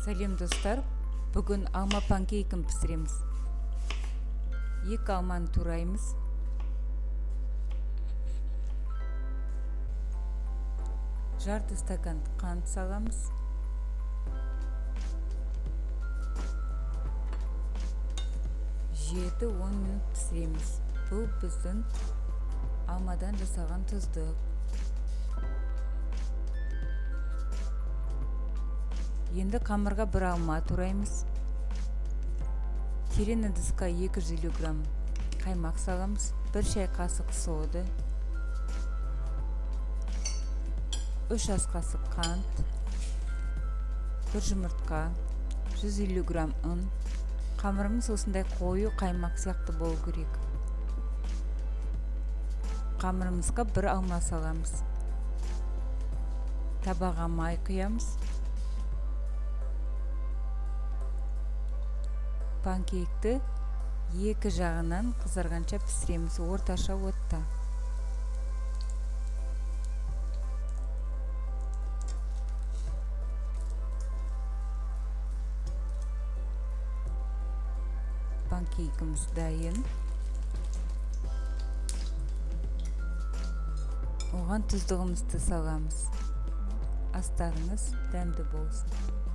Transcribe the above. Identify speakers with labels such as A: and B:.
A: Сәлем достар, бүгін алма панкейкін пісіреміз. 2 алманы тураймыз. Жарты стакан қант саламыз. Жеті 10 минут пісіреміз. Бұл біздің алмадан жасалған тұздық. Енді қамырға бір алма тураймыз. Терең ыдысқа 250 грамм қаймақ саламыз. 1 шай қасық сода, 3 ас қасық қант, 1 жұмыртқа, 150 грамм ұн. Қамырымыз осындай қою қаймақ сияқты болу керек. Қамырымызға бір алма саламыз. Табаға май құямыз. Панкейкті 2 жағынан қызарғанша пісіреміз орташа отта. Панкейкіміз дайын. Оған тұздығымызды саламыз. Астарыңыз дәмді болсын.